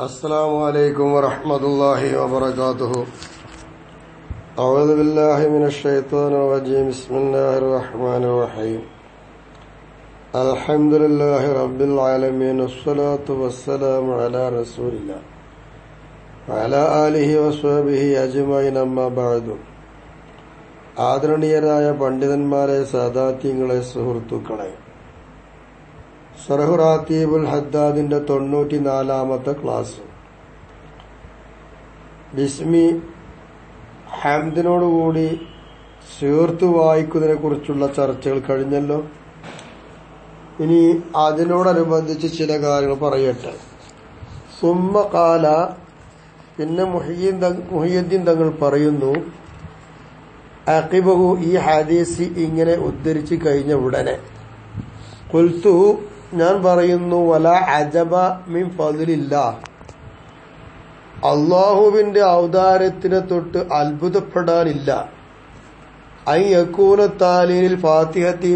السلام عليكم ورحمة الله وبركاته. أعوذ بالله من الشيطان الرجيم. بسم الله الرحمن الرحيم. الحمد لله رب العالمين والصلاة والسلام على رسول الله وعلى آله وصحبه أجمعين. أما بعد. ആദരണീയരായ പണ്ഡിതന്മാരെ, സാദാത്യങ്ങളെ, സുഹൃത്തുക്കളെ, ശർഹ് റാത്തീബുൽ ഹദ്ദാദിന്റെ 94-ാമത്തെ ക്ലാസ്. ബിസ്മി ഹംദിനോടുകൂടി ചേർത്ത് വായിക്കുന്നതിനെ കുറിച്ചുള്ള ചർച്ചകൾ കഴിഞ്ഞല്ലോ. ഇനി അതിനോടനുബന്ധിച്ച് ചില കാര്യങ്ങൾ പറയട്ടെ. സുമ്മ ഖാല, പിന്നെ മുഹിയുദ്ദീൻ തങ്ങൾ പറയുന്നു, അഖിബഹു, ഈ ഹദീസ് ഇങ്ങനെ ഉദ്ധരിച്ചു കഴിഞ്ഞ ഉടനെ, ഖുൽതു, ഞാൻ പറയുന്നു, വലാ അജബ മിൻ ഫദ്ലില്ലാഹ്, അല്ലാഹുവിന്റെ ഔദാര്യത്തിനെ തൊട്ട് അത്ഭുതപ്പെടാനില്ല. അൻ യകൂന താലീൽ ഫാത്തിഹത്തി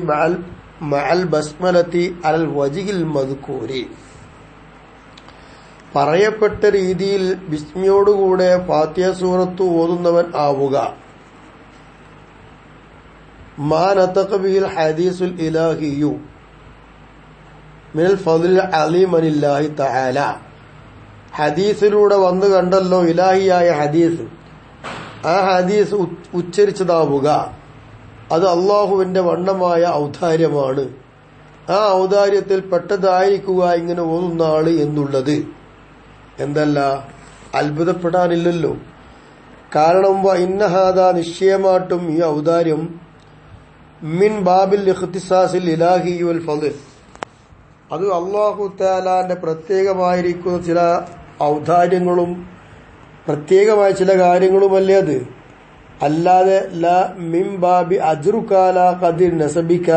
മഅൽ ബസ്മലത്തി അൽ വജ്ഹിൽ മദ്കൂരി, പറയപ്പെട്ട രീതിയിൽ ബിസ്മിയോടുകൂടെ ഫാത്തിഹ സൂറത്ത് ഓതുന്നവൻ ആവുക. മാ നതഖ ബിൽ ഹദീസുൽ ഇലാഹിയു മിനൽ ഫദ്ലിൽ അലീം അനില്ലാഹി തആല, ഹദീസിലൂടെ വന്നു കണ്ടല്ലോ ഇലാഹിയായ ഹദീസ്. ആ ഹദീസ് ഉച്ചരിച്ചതാവുക. അത് അള്ളാഹുവിന്റെ വണ്ണമായ ഔദാര്യമാണ്. ആ ഔദാര്യത്തിൽ പെട്ടതായിരിക്കുക ഇങ്ങനെ ഓതുന്ന ആള് എന്നുള്ളത് എന്തല്ല, അത്ഭുതപ്പെടാനില്ലല്ലോ. കാരണം ഇന്നഹാദ, നിശ്ചയമായിട്ടും ഈ ഔദാര്യം, മിൻ ബാബിൽ ഇഖ്തിസാസിൽ ഇലാഹി വൽ ഫദ്ൽ, അത് അല്ലാഹു തആലാന്റെ പ്രത്യേകമായിരിക്കുന്ന ചില ഔദാര്യങ്ങളും പ്രത്യേകമായ ചില കാര്യങ്ങളുമല്ലേ അത്. അല്ലാതെ ല മിൻ ബാബി അജ്റുകാല ഖദിർ നസബിക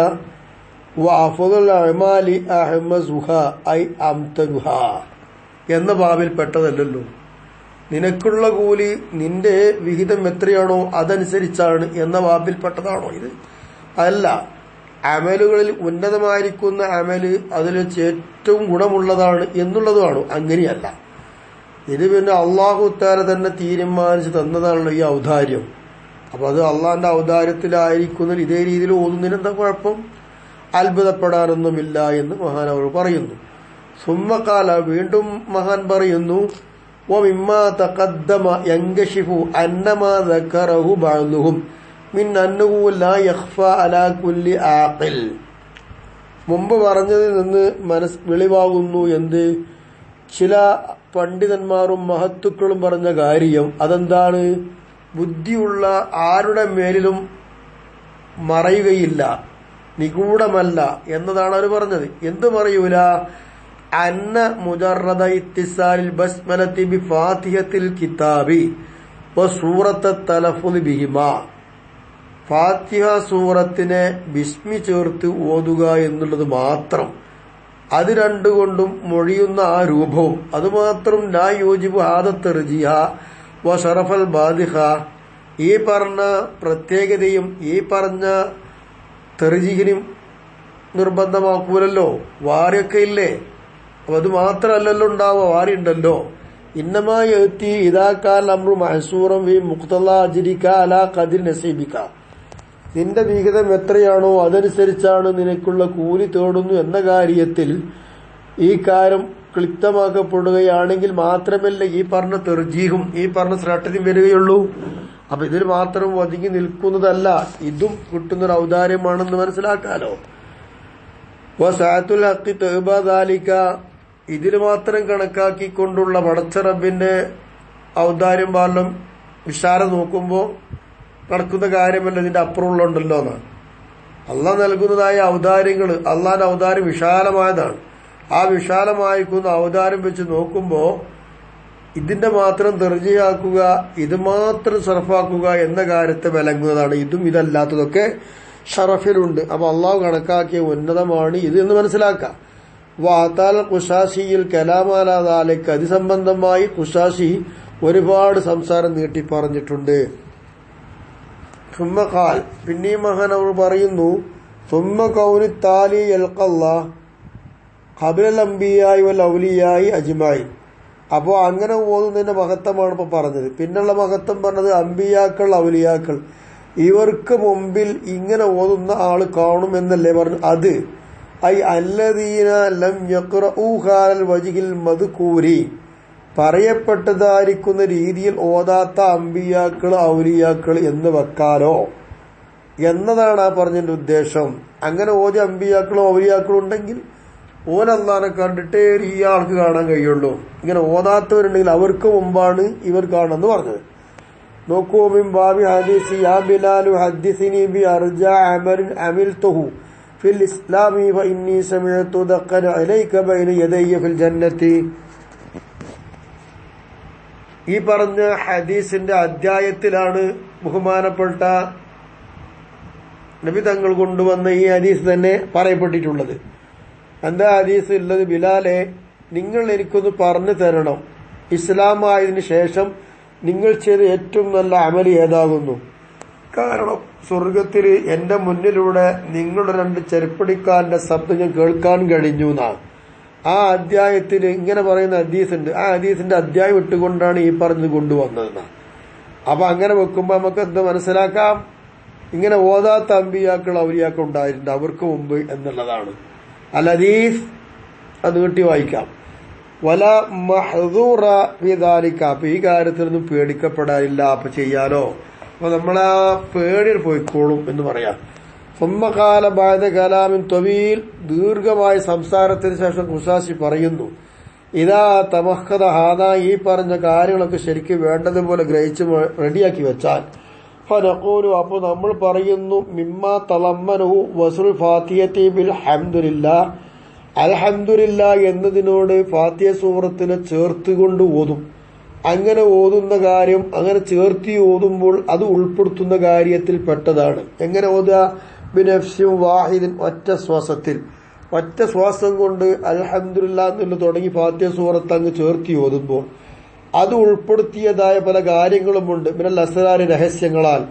വ അഫ്ദൽ അഅമാലി അഹ്മസുഹ ഐ അംതനുഹ എന്ന ബാബിൽ പെട്ടതല്ലല്ലോ. നിനക്കുള്ള കൂലി നിന്റെ വിഹിതം എത്രയാണോ അതനുസരിച്ചാണ് എന്ന ബാബിൽ പെട്ടതാണോ ഇത്? അല്ല. അമലുകളിൽ ഉന്നതമായിരിക്കുന്ന അമല് അതിൽ വെച്ച് ഏറ്റവും ഗുണമുള്ളതാണ് എന്നുള്ളതുമാണോ? അങ്ങനെയല്ല. ഇത് പിന്നെ അള്ളാഹു തആല തന്നെ തീരുമാനിച്ച് തന്നതാണല്ലോ ഈ ഔദാര്യം. അപ്പൊ അത് അള്ളാന്റെ ഔദാര്യത്തിലായിരിക്കുന്നതിൽ ഇതേ രീതിയിൽ ഓതുന്നതിന് എന്താ കുഴപ്പം? അത്ഭുതപ്പെടാനൊന്നുമില്ല എന്ന് മഹാൻ അവർ പറയുന്നു. സുമ്മക്കാല, വീണ്ടും മഹാൻ പറയുന്നു, വമിമ്മാ തഖദ്ദമ യൻകശിഫു അന്നമാ ദക്കറഹു ബഅ്ദുഹും മിൻ അന്നഹു ലാ യഖ്ഫാ അലാ കുല്ലി ആഖിൽ, മുമ്പ് പറഞ്ഞതിൽ നിന്ന് വെളിവാകുന്നു എന്ത്? ചില പണ്ഡിതന്മാരും മഹത്തുക്കളും പറഞ്ഞ കാര്യം. അതെന്താണ്? ബുദ്ധിയുള്ള ആരുടെ മേലിലും മറയുകയില്ല, നിഗൂഢമല്ല എന്നതാണ് അവർ പറഞ്ഞത്. എന്ത് മറയൂല? അന്ന മുജറദ ഇത്തിസാലിൽ ബസ്മലത്തി ബി ഫാത്തിഹത്തിൽ കിതാബി വ സൂറത്ത തലഫുദ് ബിഹിമാ, ഫാത്തിഹ സൂറത്തിനെ ബിസ്മി ചേർത്ത് ഓതുക എന്നുള്ളത് മാത്രം, അത് രണ്ടുകൊണ്ടും മൊഴിയുന്ന ആ രൂപവും അതുമാത്രം ലാ യോജിബു ഹാദത്തർജിഹ വ ഷറഫൽ ബാദിഖ, ഈ പറഞ്ഞ പ്രത്യേകതയും ഈ പറഞ്ഞ തെർജിഹിനും നിർബന്ധമാക്കൂലല്ലോ. വാരിയൊക്കെ ഇല്ലേ? അപ്പൊ അത് മാത്രമല്ലല്ലോ ഉണ്ടാവുക, വാരി ഉണ്ടല്ലോ. ഇന്നമായി എത്തി ഇതാക്കാൽ അമ്രു മഹസൂറം വി മുഖ്തല അജ്രിക അലാ ഖദിർ നസീബിക, നിന്റെ വിഹിതം എത്രയാണോ അതനുസരിച്ചാണ് നിനക്കുള്ള കൂലി തേടുന്നു എന്ന കാര്യത്തിൽ ഈ കാര്യം ക്ലിപ്തമാക്കപ്പെടുകയാണെങ്കിൽ മാത്രമല്ല ഈ പറഞ്ഞ തെർജീഹും ഈ പറഞ്ഞ ശ്രദ്ധയും വരികയുള്ളൂ. അപ്പൊ ഇതിൽ മാത്രം ഒതുങ്ങി നിൽക്കുന്നതല്ല, ഇതും കിട്ടുന്നൊരു ഔദാര്യമാണെന്ന് മനസ്സിലാക്കാലോ. വസാത്തുൽ ഹഖി തഅബദാലിക, ഇതിൽ മാത്രം കണക്കാക്കിക്കൊണ്ടുള്ള പടച്ച റബ്ബിന്റെ ഔദാര്യം പാലം വിശാല നോക്കുമ്പോ നടക്കുന്ന കാര്യമല്ല, ഇതിന്റെ അപ്പുറമുള്ളണ്ടല്ലോ എന്നാണ്. അള്ളാഹ് നൽകുന്നതായ ഔദാര്യങ്ങൾ, അള്ളാന്റെ ഔദാര്യം വിശാലമായതാണ്. ആ വിശാലമായിരിക്കുന്ന ഔദാര്യം വെച്ച് നോക്കുമ്പോ ഇതിന്റെ മാത്രം തെർജിയാക്കുക, ഇത് മാത്രം ഷറഫാക്കുക എന്ന കാര്യത്തെ വിലങ്ങുന്നതാണ്. ഇതും ഇതല്ലാത്തതൊക്കെ ഷറഫിലുണ്ട്. അപ്പൊ അള്ളാഹു കണക്കാക്കിയ ഉന്നതമാണ് ഇത് എന്ന് മനസ്സിലാക്കാം. വാത്താൽ ഖുശാശിയിൽ കലാമാലാദാലേക്ക്, അതിസംബന്ധമായി ഖുശാശി ഒരുപാട് സംസാരം നീട്ടി പറഞ്ഞിട്ടുണ്ട്. സുമ്മഖാൽ, പിന്നെ മഹാൻ അവർ പറയുന്നു, സുമ്മ കൗനി താലി യൽഖല്ലാഹ് ഖബലൽ അംബിയായി വൽ ഔലിയായി അജ്മഈൻ, അപ്പോ അങ്ങനെ ഓതുന്നതിന്റെ മഹത്വമാണ് ഇപ്പൊ പറഞ്ഞത്. പിന്നുള്ള മഹത്വം പറഞ്ഞത് അമ്പിയാക്കൾ ഔലിയാക്കൾ ഇവർക്ക് മുമ്പിൽ ഇങ്ങനെ ഓതുന്ന ആള് കാണുമെന്നല്ലേ പറഞ്ഞു. അത് ഐ അല്ലദീന ലം യഖ്റഊ ഖാലൽ വജ്ഹിൽ മദ്കൂരി പറയപ്പെട്ടതായിരിക്കുന്ന രീതിയിൽ ഓതാത്ത അമ്പിയാക്കൾ ഔലിയാക്കൾ എന്ന് വെക്കാലോ എന്നതാണ് ആ പറഞ്ഞതിന്റെ ഉദ്ദേശം. അങ്ങനെ ഓതി അമ്പിയാക്കളും ഔലിയാക്കളും ഉണ്ടെങ്കിൽ ഓലല്ലാനെ കണ്ടിട്ടേ ഈ ആൾക്ക് കാണാൻ കഴിയുള്ളൂ. ഇങ്ങനെ ഓതാത്തവരുണ്ടെങ്കിൽ അവർക്ക് മുമ്പാണ് ഇവർ കാണുമെന്ന് പറഞ്ഞത്. നോക്കൂ, മിൻ ബാബി ഹദീസ് യാ ബിലാലു ഹദ്ദിസിനി ബി അർജാ അമലിൻ അമിൽതുഹു ഫിൽ ഇസ്ലാമി ഫഇന്നി സമിഅതു ദഖന അലൈക ബൈന യദയ്യ ഫിൽ ജന്നത്തി. ഈ പറഞ്ഞ ഹദീസിന്റെ അധ്യായത്തിലാണ് ബഹുമാനപ്പെട്ട നബി തങ്ങൾ കൊണ്ടുവന്ന ഈ ഹദീസ് തന്നെ പറയപ്പെട്ടിട്ടുള്ളത്. എന്താ ഹദീസ് ഉള്ളത്? ബിലാലെ, നിങ്ങൾ എനിക്കൊന്ന് പറഞ്ഞു തരണം, ഇസ്ലാമായതിനു ശേഷം നിങ്ങൾ ചെയ്ത ഏറ്റവും നല്ല അമല് ഏതാകുന്നു? കാരണം സ്വർഗത്തിൽ എന്റെ മുന്നിലൂടെ നിങ്ങളുടെ 2 ചെരുപ്പടിക്കാരന്റെ ശബ്ദം ഞാൻ കേൾക്കാൻ കഴിഞ്ഞു എന്നാണ്. ആ അധ്യായത്തിൽ ഇങ്ങനെ പറയുന്ന ഹദീസ് ഉണ്ട്. ആ ഹദീസിന്റെ അധ്യായം ഇട്ടുകൊണ്ടാണ് ഈ പറഞ്ഞത് കൊണ്ടുവന്നതെന്നാണ്. അപ്പൊ അങ്ങനെ വെക്കുമ്പോ നമുക്ക് എന്ത് മനസ്സിലാക്കാം? ഇങ്ങനെ ഓതാത്ത അമ്പിയാക്കൾ ഔലിയാക്കൾ ഉണ്ടായിട്ടുണ്ട് അവർക്ക് മുമ്പ് എന്നുള്ളതാണ്. അൽ ഹദീസ് അത് നീട്ടി വായിക്കാം. വല മഹ്ദൂറ ഫീ ദാലിക. അപ്പൊ ഈ കാര്യത്തിലൊന്നും പേടിക്കപ്പെടാനില്ല. അപ്പൊ ചെയ്യാലോ, അപ്പൊ നമ്മളാ പേടി പോയിക്കോളും എന്ന് പറയാം. സുമ്മഖാല ബഅദ കലാമിൻ ത്വീൽ. ദീർഘമായ സംസാരത്തിന് ശേഷം ഖുസാസി പറയുന്നു, ഇതാ തമഹദ ഹാദ. ഈ പറഞ്ഞ കാര്യങ്ങളൊക്കെ ശരിക്കും വേണ്ടതുപോലെ ഗ്രഹിച്ച് റെഡിയാക്കി വെച്ചാൽ ഫനഖൂലു. അപ്പൊ നമ്മൾ പറയുന്നു, മിമ്മാ തളമ്മനഹു വസ്റുൽ ഫാത്തിഹത്തി ബിൽ ഹംദുലില്ലാ. അൽഹംദുലില്ലാ എന്നതിനോട് ഫാത്തിഹ സൂറത്തിനെ ചേർത്തുകൊണ്ട് ഓതും. അങ്ങനെ ഓതുന്ന കാര്യം അങ്ങനെ ചേർത്തി ഓതുമ്പോൾ അത് ഉൾപ്പെടുത്തുന്ന കാര്യത്തിൽ പെട്ടതാണ്. എങ്ങനെ ഓതുക? ബിനഫ്സിൻ വാഹിദിൻ, ഒറ്റ ശ്വാസത്തിൽ, ഒറ്റ ശ്വാസം കൊണ്ട് അൽഹംദുലില്ലാ എന്ന് തുടങ്ങി ഫാത്തിഹ സൂറത്ത് അങ്ങ് ചേർത്തി ഓതുമ്പോൾ അത് ഉൾപ്പെടുത്തിയതായ പല കാര്യങ്ങളുമുണ്ട്. മിനൽ അസ്റാരി, രഹസ്യങ്ങളാൽ.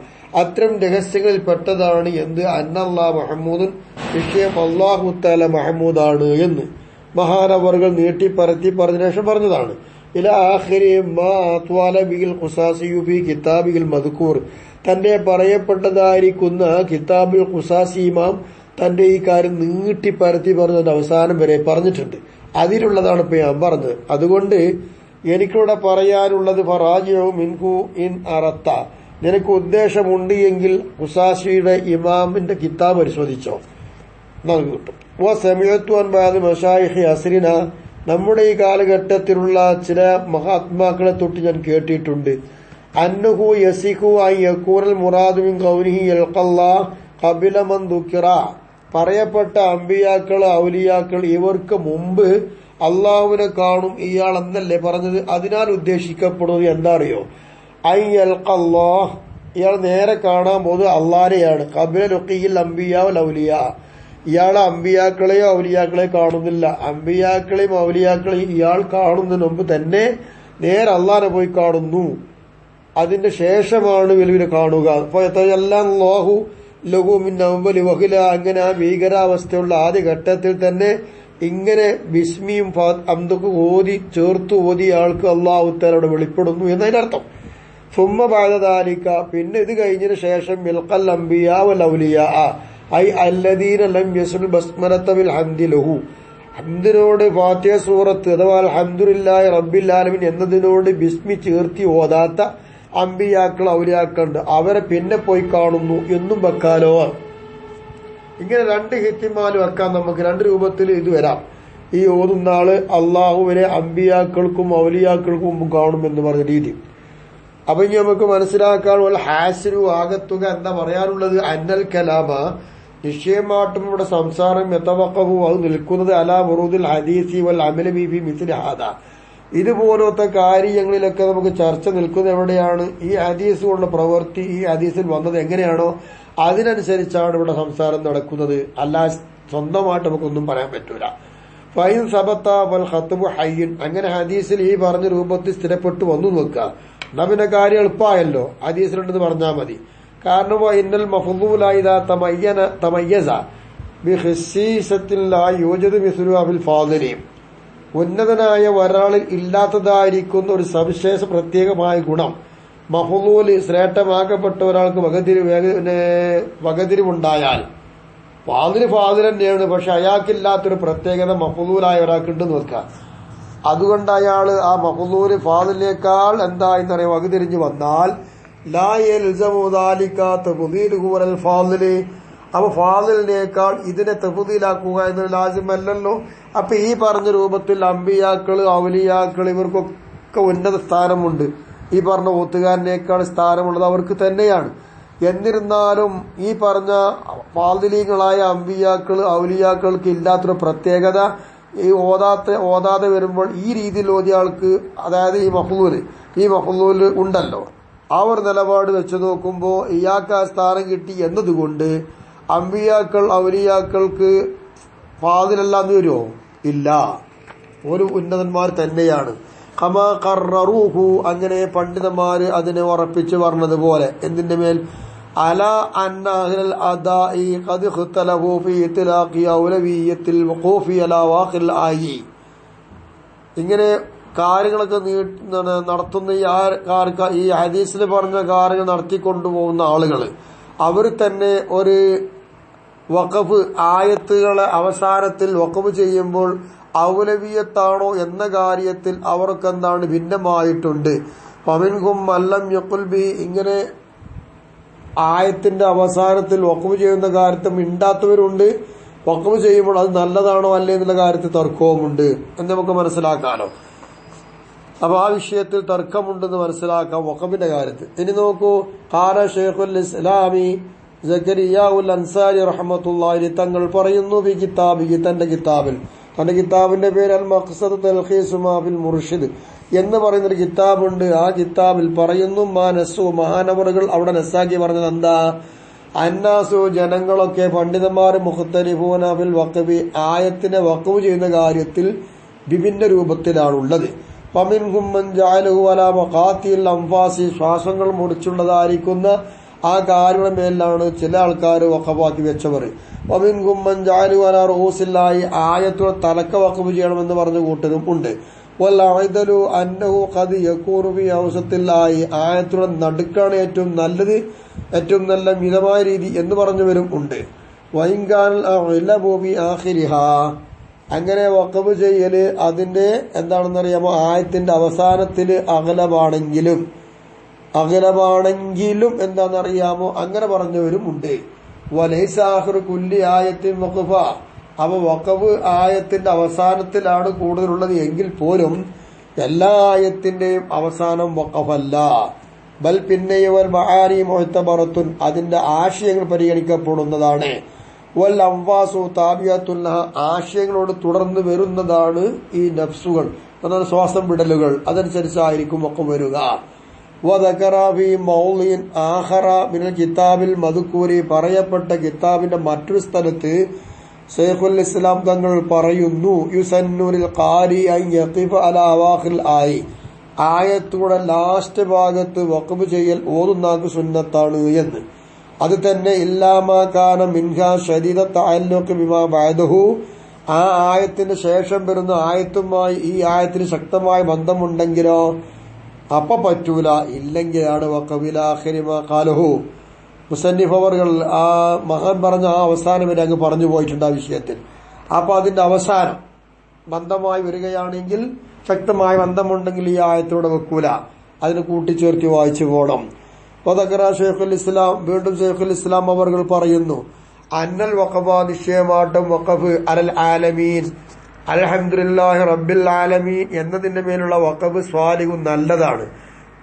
അത്തരം രഹസ്യങ്ങളിൽ പെട്ടതാണ് എന്ത്? അന്നല്ലാഹു മഹ്മൂദുൻ, വിഷയം അല്ലാഹു തആല മഹ്മൂദാണ് എന്ന് മഹാനവറുകൾ നീട്ടിപ്പരത്തി പറഞ്ഞ ശേഷം പറഞ്ഞതാണ്. ഇലാ ആഖിരി മാ അത്വാല ബിൽ ഖുസാസിയു ഫീ കിതാബിൽ മദ്കൂർ. തന്റെ പറയപ്പെട്ടതായിരിക്കുന്ന കിതാബുൽ ഖുസാസി ഇമാം തന്റെ ഈ കാര്യം നീട്ടിപ്പരത്തി പറഞ്ഞതിന്റെ അവസാനം വരെ പറഞ്ഞിട്ടുണ്ട്. അതിലുള്ളതാണ് ഇപ്പൊ ഞാൻ പറഞ്ഞത്. അതുകൊണ്ട് എനിക്കിവിടെ പറയാനുള്ളത്, ഫറാജിഉ മിൻഹു ഇൻ അറത്ത. നിനക്ക് ഉദ്ദേശമുണ്ട് എങ്കിൽ ഖുസാസിയുടെ ഇമാമിന്റെ കിതാബ് പരിശോധിച്ചോ, നമുക്ക് കിട്ടും. വ സമിഅതു അൻ ബഅദി മശായിഖി അസ്രിന. നമ്മുടെ ഈ കാലഘട്ടത്തിലുള്ള ചില മഹാത്മാക്കളെ തൊട്ട് ഞാൻ കേട്ടിട്ടുണ്ട്. അന്നഹു യസിഖു അൻ യകൂനൽ മുറാദു മിൻ ഖൗലിഹി യൽഖല്ലാഹ് ഖബല മൻ ദുകിറ. പറയപ്പെട്ട അമ്പിയാക്കൾ ഔലിയാക്കൾ ഇവർക്ക് മുമ്പ് അള്ളാഹുവിനെ കാണും ഇയാൾ എന്നല്ലേ പറഞ്ഞത്? അതിനാൽ ഉദ്ദേശിക്കപ്പെടുന്നത് എന്താ അറിയോ? അൻ യൽഖല്ലാഹ്, ഇയാൾ നേരെ കാണാൻ പോകുന്നത് അള്ളാനെയാണ്. ഖബല ലുഖിയിൽ അംബിയാ വൽ ഔലിയാ. ഇയാളെ അമ്പിയാക്കളെയോ ഔലിയാക്കളെയോ കാണുന്നില്ല. അമ്പിയാക്കളെയും ഔലിയാക്കളെയും ഇയാൾ കാണുന്നതിന് മുമ്പ് തന്നെ നേരെ അള്ളാനെ പോയി കാണുന്നു. അതിന്റെ ശേഷമാണ് വെലുവിനെ കാണുക. ഫയതയല്ലല്ലാഹു ലഹു മിൻ അവ്വലി വഹില. അങ്ങനെ ആ ഭീകരാവസ്ഥയുള്ള ആദ്യ ഘട്ടത്തിൽ തന്നെ ഇങ്ങനെ ബിസ്മിയും അംദൊക്കെ ഓതി ചേർത്ത് ഓതിയ ആൾക്ക് അള്ളാഹു തആല വെളിപ്പെടുന്നു എന്നതിനർത്ഥം. സുമ്മ ബഅദ ദാലിക, പിന്നെ ഇത് കഴിഞ്ഞതിന് ശേഷം മിൽഖൽ അംബിയാ വൽ ഔലിയാ ഐ അല്ലദീന ലം യസ്ൽ ബസ്മലത ബിൽ ഹംദി ലഹു. ഹംദിനോട് ഫാത്തിഹ സൂറത്ത് അഥവാ അൽഹംദുലില്ലാഹി റബ്ബിൽ ആലമീൻ എന്നതിനോട് ബിസ്മി ചേർത്തി ഓതാത്ത അമ്പിയാക്കൾ ഔലിയാക്കളുണ്ട്. അവരെ പിന്നെ പോയി കാണുന്നു എന്നും വെക്കാലോ. ഇങ്ങനെ 2 ഹിത്തിമാല് വെക്കാൻ നമുക്ക് 2 രൂപത്തിൽ ഇത് വരാം. ഈ ഓതുന്ന ആള് അള്ളാഹുവിനെ അമ്പിയാക്കൾക്കും ഔലിയാക്കൾക്കും മുമ്പ് കാണുമെന്ന് പറഞ്ഞ രീതി. അപ്പൊ ഇനി നമുക്ക് മനസ്സിലാക്കാൻ ഹാസിനു ആകത്തുക എന്താ പറയാനുള്ളത്? അന്നൽ കലാമ, നിശ്ചയമായിട്ടും ഇവിടെ സംസാരം യതവഖഫു, അത് നിൽക്കുന്നത് അലാ വറൂദിൽ ഹദീസി വൽ അമലി ഫീ മിസ്ലി ഹാദാ. ഇതുപോലത്തെ കാര്യങ്ങളിലൊക്കെ നമുക്ക് ചർച്ച നിൽക്കുന്നത് എവിടെയാണ്? ഈ ഹദീസ് കൊണ്ട് പ്രവൃത്തി ഈ ഹദീസിൽ വന്നത് എങ്ങനെയാണോ അതിനനുസരിച്ചാണ് ഇവിടെ സംസാരം നടക്കുന്നത്. അല്ല സ്വന്തമായിട്ട് നമുക്കൊന്നും പറയാൻ പറ്റൂല. ഫൈൻ സബത്ത വൽ ഖത്ബു ഹയ്യൻ. അങ്ങനെ ഹദീസിൽ ഈ പറഞ്ഞ രൂപത്തിൽ സ്ഥിരപ്പെട്ടു വന്നു നോക്കുക. എന്നാ പിന്നെ കാര്യം എളുപ്പമായല്ലോ. ഹദീസിലുണ്ടെന്ന് പറഞ്ഞാൽ മതി. കാരണം ഇന്നൽ മഫ്ദൂല ഇദാ തമയ്യസ ബിഖിസീസത്തിൻ ലാ യൂജദു മിസ്ലുഹു ഫിൽ ഫാദിലി. ഉന്നതനായ ഒരാളിൽ ഇല്ലാത്തതായിരിക്കുന്ന ഒരു സവിശേഷ പ്രത്യേകമായ ഗുണം മഹ്ലൂല് ശ്രേഷ്ഠമാക്കപ്പെട്ട ഒരാൾക്ക് വകതിരിവുണ്ടായാൽ ഫാദിൽ തന്നെയാണ്, പക്ഷെ അയാൾക്കില്ലാത്തൊരു പ്രത്യേകത മഹ്ലൂലായ ഒരാൾക്കുണ്ടെന്ന് വെക്കാം. അതുകൊണ്ട് അയാള് ആ മഹ്ലൂല് ഫാദിലിനേക്കാൾ എന്തായെന്ന് പറയാം വകതിരിഞ്ഞു വന്നാൽ ലാ യൽസമു ദാലിക തഫ്ദീലുഹു അലൽ ഫാദിലി, അപ്പൊ ഫാദിലിനേക്കാൾ ഇതിനെ തഫ്ദീലാക്കുക എന്നൊരു ലാസിമല്ലല്ലോ. അപ്പൊ ഈ പറഞ്ഞ രൂപത്തിൽ അമ്പിയാക്കള് ഔലിയാക്കള് ഇവർക്കൊക്കെ ഉന്നത സ്ഥാനമുണ്ട്. ഈ പറഞ്ഞ ഓത്തുകാരനേക്കാൾ സ്ഥാനമുള്ളത് അവർക്ക് തന്നെയാണ്. എന്നിരുന്നാലും ഈ പറഞ്ഞ ഫാദിലീങ്ങളായ അമ്പിയാക്കള് ഔലിയാക്കൾക്ക് ഇല്ലാത്തൊരു പ്രത്യേകത ഈ ഓതാതെ വരുമ്പോൾ ഈ രീതിയിൽ ഓതിയ ആൾക്ക്, അതായത് ഈ മഹ്ലൂല് ഉണ്ടല്ലോ, ആ ഒരു നിലപാട് വെച്ച് നോക്കുമ്പോ ഇയാൾക്ക് ആ സ്ഥാനം കിട്ടി എന്നതുകൊണ്ട് അമ്പിയാക്കൾ ഔലിയാക്കൾക്ക് ഫാദിലല്ലാന്ന് വരുമോ? ഇല്ല, ഒരു ഉന്നതന്മാർ തന്നെയാണ്. ഖമാ ഖററൂഹു, അങ്ങനെ പണ്ഡിതന്മാര് അതിനെ ഉറപ്പിച്ചു പറഞ്ഞതുപോലെ എന്തിന്റെ മേൽ അല അന്ന അഹ്ലൽ അദാഇ ഖദ് ഖതലഹു ഫീ ഇത്ലാഖി ഔലവിയ്യത്തിൽ വഖൂഫി അലാ വാഖിൽ ആയി. ഇങ്ങനെ കാര്യങ്ങളൊക്കെ നടത്തുന്ന ഈ ഹദീസിൽ പറഞ്ഞ കാര്യങ്ങൾ നടത്തിക്കൊണ്ടുപോകുന്ന ആളുകൾ അവർ തന്നെ ഒരു വഖഫ് ആയത്തുകളെ അവസാനത്തിൽ വഖഫ് ചെയ്യുമ്പോൾ ഔലവിയത്താണോ എന്ന കാര്യത്തിൽ അവർക്കെന്താണ് ഭിന്നമായിട്ടുണ്ട്. ഫമിൻഹും മല്ലം യഖുൽ ബി, ഇങ്ങനെ ആയത്തിന്റെ അവസാനത്തിൽ വഖഫ് ചെയ്യുന്ന കാര്യത്തിൽ മിണ്ടാത്തവരുണ്ട്. വഖഫ് ചെയ്യുമ്പോൾ അത് നല്ലതാണോ അല്ലേ എന്നുള്ള കാര്യത്തിൽ തർക്കവുമുണ്ട് എന്ന് നമുക്ക് മനസ്സിലാക്കാലോ. അപ്പൊ ആ വിഷയത്തിൽ തർക്കമുണ്ടെന്ന് മനസ്സിലാക്കാം വഖഫിന്റെ കാര്യത്തിൽ. ഇനി നോക്കൂ, ഖാല ശൈഖുൽ ഇസ്ലാമി സക്കരിയാഉൽ അൻസാരി റഹ്മത്തുള്ളാഹി തങ്ങൾ പറയുന്നു ബി കിതാബിഹി, തന്റെ കിതാബിന്റെ പേര് അൽ മഖ്സദ് തൽഖീസ് മാ ഫിൽ മുർഷിദ് എന്ന് പറയുന്നൊരു കിതാബുണ്ട്. ആ കിതാബിൽ പറയുന്നു മാനസു, മഹാനവറുകൾ അവിടെ നസാക്കി പറഞ്ഞത് എന്താ? അന്നാസു, ജനങ്ങളൊക്കെ പണ്ഡിതന്മാർ മുഖ്തലിഫൂന ഫിൽ വഖഫി, ആയത്തിനെ വഖഫ് ചെയ്യുന്ന കാര്യത്തിൽ വിഭിന്ന രൂപത്തിലാണുള്ളത്. ഫമിൻഹും മൻ ജഅലഹു അലാ മഖാത്തിൽ അൻഫാസി, ശ്വാസങ്ങൾ മുറിച്ചുള്ളതായിരിക്കുന്ന ആ കാര്യങ്ങളുടെ മേലാണ് ചില ആൾക്കാർ വഖഫാക്കി വെച്ചവർ. വമിൻഹും മൻ ജഅലഹു അലാ റൂസില്ലാഹി, ആയത്തുടെ തലക്ക വഖഫ് ചെയ്യണമെന്ന് പറഞ്ഞ കൂട്ടരും ഉണ്ട്. വൽഅദലു അന്നഹു ഖദ് യകൂനു ഫി ഔസത്തില്ലാഹി, ആയത്തുടെ നടുക്കാണ് ഏറ്റവും നല്ലത്, ഏറ്റവും നല്ല മിതമായ രീതി എന്ന് പറഞ്ഞവരും ഉണ്ട്. വൈൻകാനൽ അഅ്ലബു ഫി ആഖിരിഹാ, അങ്ങനെ വഖഫ് ചെയ്യല് അതിന്റെ എന്താണെന്നറിയാമോ ആയത്തിന്റെ അവസാനത്തില് അഗ്ലബാണെങ്കിലും എന്താണെന്നറിയാമോ അങ്ങനെ പറഞ്ഞവരും ഉണ്ട്. വലൈസ ആഖിറു കുല്ലി ആയത്തിൻ വഖഫ, അവ വഖഫ് ആയത്തിന്റെ അവസാനത്തിലാണ് കൂടുതലുള്ളത് എങ്കിൽ പോലും എല്ലാ ആയത്തിന്റെയും അവസാനം വഖഫല്ല. ബൽ പിന്നെയുവൽ മആനി മുഅ്തബറത്തുൻ, അതിന്റെ ആശയങ്ങൾ പരിഗണിക്കപ്പെടുന്നതാണ്. വൽ അൻഫാസു താബിയത്തുൻ ലഹ, ആശയങ്ങളോട് തുടർന്ന് വരുന്നതാണ് ഈ നഫ്സുകൾ, അതാണ് ശ്വാസം വിടലുകൾ, അതനുസരിച്ചായിരിക്കും വഖഫ് വരിക. വദകറ ഫീ മൗളിൻ ആഖറ മിനൽ കിതാബിൽ മദ്കൂരി, പറയപ്പെട്ട കിതാബിന്റെ മറ്റൊരു സ്ഥലത്ത് ശൈഖുൽ ഇസ്ലാം തങ്ങൾ പറയുന്നു യുസന്നുൽ ഖാരി അൻ യഖിഫ അലാ അവാഖിൽ ആയി, ആയത്തുടെ ലാസ്റ്റ് ഭാഗത്ത് വഖഫ് ചെയ്യൽ ഓതുന്നാക്ക് സുന്നത്താണ് എന്ന്. അത് തന്നെ ഇല്ലാമാ കാന മിൻഹാ ശദീദ തഅല്ലുഖ് ബിമാ ബഅദഹു, ആ ആയത്തിന് ശേഷം വരുന്ന ആയത്തുമായി ഈ ആയത്തിന് ശക്തമായ ബന്ധമുണ്ടെങ്കിലോ അപ്പ പറ്റൂല, ഇല്ലെങ്കിലാണ് വഖഫിലാഖിരി മാ ഖാലഹു. മുസന്നിഫ് അവർകൾ ആ മഹാൻ പറഞ്ഞ ആ അവസാനം വരെ അങ്ങ് പറഞ്ഞു പോയിട്ടുണ്ട് ആ വിഷയത്തിൽ. അപ്പൊ അതിന്റെ അവസാനം ബന്ധമായി വരികയാണെങ്കിൽ, ശക്തമായ ബന്ധമുണ്ടെങ്കിൽ ഈ ആയത്തോടെ വെക്കൂല, അതിന് കൂട്ടിച്ചേർത്തി വായിച്ചു പോകണം. വദകറ ശൈഖുൽ ഇസ്ലാം, വീണ്ടും ശൈഖുൽ ഇസ്ലാം അവർകൾ പറയുന്നു അന്നൽ വഖഫ, നിശ്ചയമായിട്ടും വഖഫ് അലൽ ആലമീൻ, അൽഹംദുലില്ലാഹി റബ്ബിൽ ആലമീൻ എന്നതിന്റെ മേലുള്ള വഖഫ് സ്വാലിഹു, നല്ലതാണ്.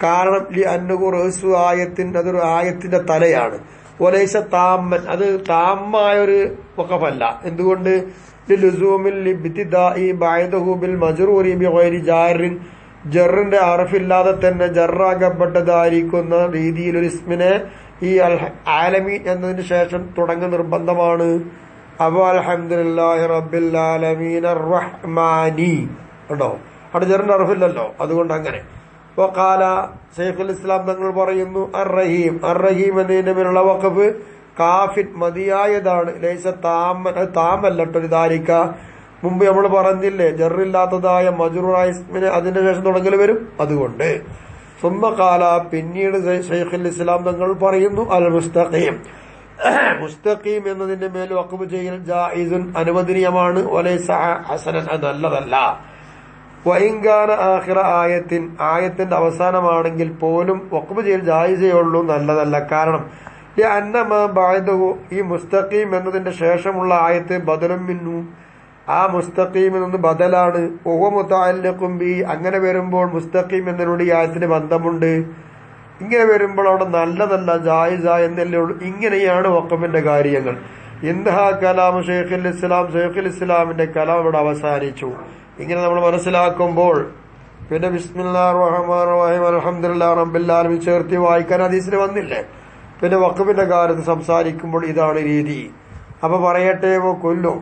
കാരണം ലി അന്നഹു റഅ്സു ആയത്തിൻ, അതൊരു ആയത്തിന്റെ തലയാണ്. വലൈസ താമ്മൻ, അത് താമ്മായൊരു വഖഫല്ല. എന്തുകൊണ്ട്? ലിലുസൂമിൽ ലിബ്തിദാഇ ബഅദഹു ബിൽ മജ്റൂരി ബിഗൈരി ജാറിൻ, ജറിന്റെ അറഫില്ലാതെ തന്നെ ജറാകപ്പെട്ടതായിരിക്കുന്ന രീതിയിൽ ഒരു ഇസ്മിനെ ഈ ആലമീൻ എന്നതിന് ശേഷം തുടങ്ങുന്ന നിർബന്ധമാണ്. അപ്പൊ അൽഹംദുലില്ലാഹി റബ്ബിൽ ആലമീൻ അർറഹ്മാനി ഉണ്ടോ, അവിടെ ജറിന്റെ അറഫില്ലല്ലോ, അതുകൊണ്ട് അങ്ങനെ. വഖാല ശൈഖുൽ ഇസ്ലാം തങ്ങൾ പറയുന്നു അർറഹീം, അർറഹീം എന്നതിന്റെ മേലുള്ള വഖഫ് കാഫിൻ, മതിയായതാണ്. ലൈസ താമൻ, അത് താമല്ലട്ടോ, ഇതാരിക്ക മുമ്പ് നമ്മൾ പറഞ്ഞില്ലേ ജറില്ലാത്തതായ മജ്റൂറായ ഇസ്മിന് അതിന്റെ ശേഷം തുടങ്ങൽ വരും. അതുകൊണ്ട് സുമ്മ ഖാല പിന്നീട് ശൈഖുൽ ഇസ്ലാം തങ്ങൾ പറയുന്നു അൽ മുസ്തഖീം മുസ്തഖീം എന്നതിന്റെ മേൽ വഖഫ് ചെയ്യൽ ജായിസുൻ അനുവദനീയമാണ്. വലൈസ ഹസനൻ അത് നല്ലതല്ല. വഇൻകാന ആഖിറ ആയത്തിന്റെ അവസാനമാണെങ്കിൽ പോലും വഖഫ് ചെയ്യൽ ജായിസേ ഉള്ളൂ, നല്ലതല്ല. കാരണം അന്നമാ ബഅദഹു ഈ മുസ്തഖീം എന്നതിന്റെ ശേഷമുള്ള ആയത്ത് ബദലും മിന്നു ആ മുസ്തഖീമിൽ നിന്ന് ബദലാണ്. വഹുവ മുതഅല്ലിഖും ബി അങ്ങനെ വരുമ്പോൾ മുസ്തഖീം എന്നതിനോട് ഈ ആയത്തിന് ബന്ധമുണ്ട്. ഇങ്ങനെ വരുമ്പോൾ അവിടെ നല്ലതല്ല ജായിസ എന്നല്ലേ ഉള്ളൂ. ഇങ്ങനെയാണ് വഖഫിന്റെ കാര്യങ്ങൾ. ഇന്തഹാ കലാം ശൈഖുൽ ഇസ്ലാമിന്റെ കലാം ഇവിടെ അവസാനിച്ചു. ഇങ്ങനെ നമ്മൾ മനസ്സിലാക്കുമ്പോൾ പിന്നെ ബിസ്മില്ലാഹിർ റഹ്മാനിർ റഹീം അൽഹംദുലില്ലാഹി റബ്ബിൽ ആലമീൻ ചേർത്തി വായിക്കാൻ ഹദീസിൽ വന്നില്ലേ. പിന്നെ വഖഫിന്റെ കാര്യത്തിൽ സംസാരിക്കുമ്പോൾ ഇതാണ് രീതി. അപ്പൊ പറയട്ടെ കൊല്ലു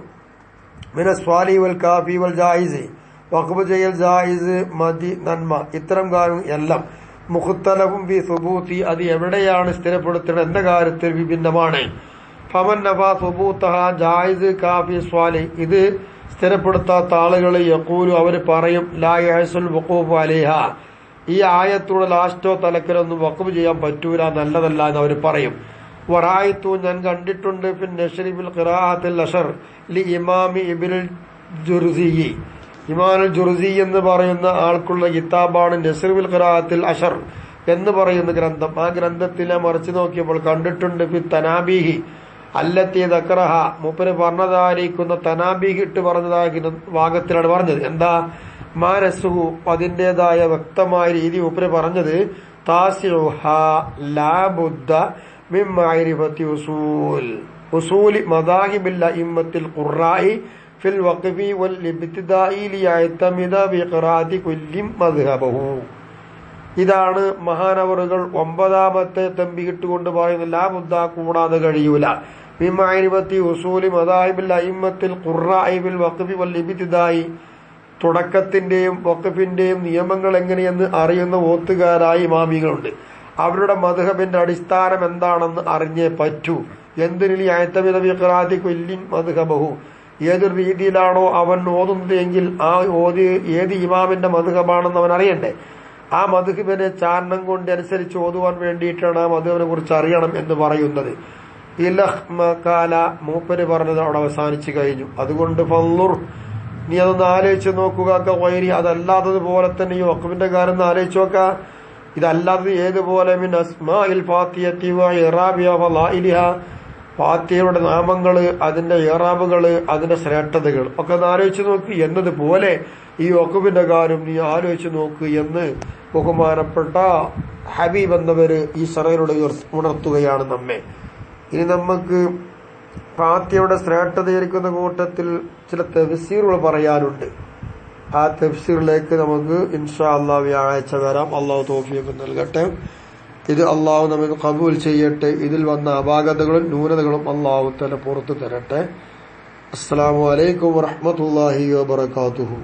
മിന സ്വാലി വൽ കാഫി വൽ ജായിസ് വഖഫ് ചെയ്യൽ ജായിസ് മതി നന്മ ഇത്തരം കാര്യം എല്ലാം മുഖ്തലഫും ഫി സുബൂത്തി അത് എവിടെയാണ് സ്ഥിരപ്പെടുത്തുന്നത് എന്ന കാര്യത്തിൽ വിഭിന്നമാണ്. ഫമൻ നഫാ സുബൂത്തഹ ജായിസ് കാഫി സ്വാലി ഇത് സ്ഥിരപ്പെടുത്താത്ത ആളുകൾ യഖൂലു അവർ പറയും ലാ യഹ്സുൽ വഖൂഫ് അലൈഹ ഈ ആയത്തുള്ള ലാസ്റ്റോ തലക്കലൊന്നും വഖഫ് ചെയ്യാൻ പറ്റൂല, നല്ലതല്ല എന്ന് അവർ പറയും. വറായിത്തു ഞാൻ കണ്ടിട്ടുണ്ട് ഫിൻ നശ്രി ബിൽ ഖിറാഅത്തിൽ അശർ ലി ഇമാമി ഇബ്നുൽ ജുർസി ഇമാമുൽ ജുർസി എന്ന് പറയുന്ന ആൾക്കുള്ള കിതാബാണ് നശ്ർ ബിൽ ഖിറാഅത്തിൽ അശർ എന്ന് പറയുന്ന ഗ്രന്ഥം. ആ ഗ്രന്ഥത്തിലെ മറിച്ച് നോക്കിയപ്പോൾ കണ്ടിട്ടുണ്ട് ഫി തനാബീഹി അല്ലത്തി ദക്റഹ മൂപ്പര് പറഞ്ഞതായിരിക്കുന്ന തനാബീഹ് ഇട്ട് പറഞ്ഞതായിരിക്കുന്ന ഭാഗത്തിലാണ് പറഞ്ഞത്. എന്താ മാനസുഹു അതിന്റേതായ വ്യക്തമായ രീതി മൂപ്പര് പറഞ്ഞത് താസിഉഹ ലാ ബുദ്ദ മിൻ മഅരിഫത്തി ഉസൂൽ മദാഹിബിൽ അഇമ്മത്തിൽ ഖുറാഇ ഫിൽ വഖഫി വൽ ഇബ്തിദാഇ ലിയഅ്തമിദ ബിഖിറാഅത്തി കുല്ലി മദ്ഹബഹു. ഇതാണ് മഹാനവറുകൾ 9ാമത്തെ തംബീഹിട്ടുകൊണ്ട് പറയുന്ന ലാ ബുദ്ദ കൂടാതെ കഴിയൂല മിൻ മഅരിഫത്തി ഉസൂൽ മദാഹിബിൽ അഇമ്മത്തിൽ ഖുറാഇ ഫിൽ വഖഫി വൽ ഇബ്തിദാഇ തുടക്കത്തിന്റെയും വഖഫിന്റെയും നിയമങ്ങൾ എങ്ങനെയെന്ന് അറിയുന്ന ഓത്തുകാരായ ഇമാമികളുണ്ട്. അവരുടെ മദ്ഹബിന്റെ അടിസ്ഥാനം എന്താണെന്ന് അറിഞ്ഞേ പറ്റൂ. എന്തിനു അയത്തമിത ബിഖിറാഅത്തി കുല്ലി മദ്ഹബഹു ഏതൊരു രീതിയിലാണോ അവൻ ഓതുന്നത് എങ്കിൽ ആ ഏത് ഇമാമിന്റെ മദ്ഹബാണെന്ന് അവൻ അറിയണ്ടേ. ആ മദ്ഹബിനെ ചാരണം കൊണ്ട് അനുസരിച്ച് ഓതുവാൻ വേണ്ടിയിട്ടാണ് ആ മദ്ഹബിനെ കുറിച്ച് അറിയണം എന്ന് പറയുന്നത്. ഇലഹ്മകാല മൂപ്പര് പറഞ്ഞത് അവിടെ അവസാനിച്ചു കഴിഞ്ഞു. അതുകൊണ്ട് ഫള്ളുർ നീ അതൊന്ന് ആലോചിച്ച് നോക്കുക. വൈരി അതല്ലാത്തതുപോലെ തന്നെ ഈ വഖഫിന്റെ കാര്യം ഒന്ന് ആലോചിച്ച് നോക്ക. ഇതല്ലാത്തത് ഏതുപോലെ മിൻ അസ്മാഇൽ ഫാത്തിഹത്തി വ ഇറാബിഹ ഫളായിലിഹ ഫാത്തിഹയുടെ നാമങ്ങള് അതിന്റെ ഇറാബുകള് അതിന്റെ ശ്രേഷ്ഠതകൾ ഒക്കെ ഒന്ന് ആലോചിച്ച് നോക്ക് എന്നതുപോലെ ഈ വഖഫിന്റെ കാര്യം നീ ആലോചിച്ച് നോക്ക് എന്ന് ബഹുമാനപ്പെട്ട ഹബീബ് എന്നവര് ഈ സറയിലൂടെ ഉണർത്തുകയാണ് നമ്മെ. ഇനി നമുക്ക് ഫാത്തിഹയുടെ ശ്രേഷ്ഠതയിരിക്കുന്ന കൂട്ടത്തിൽ ചില തഫ്സീറുകൾ പറയാനുണ്ട്. ആ തഫ്സീറിലേക്ക് നമുക്ക് ഇൻഷാ അല്ലാഹ് വ്യാഴാഴ്ച വരാം. അള്ളാഹു തൗഫീഖ് നൽകട്ടെ. ഇത് അള്ളാഹു നമുക്ക് ഖബൂൽ ചെയ്യട്ടെ. ഇതിൽ വന്ന അപാകതകളും ന്യൂനതകളും അള്ളാഹു തആല പുറത്തു തരട്ടെ. അസ്സലാമു അലൈക്കും വറഹ്മത്തുള്ളാഹി വബറകാതുഹു.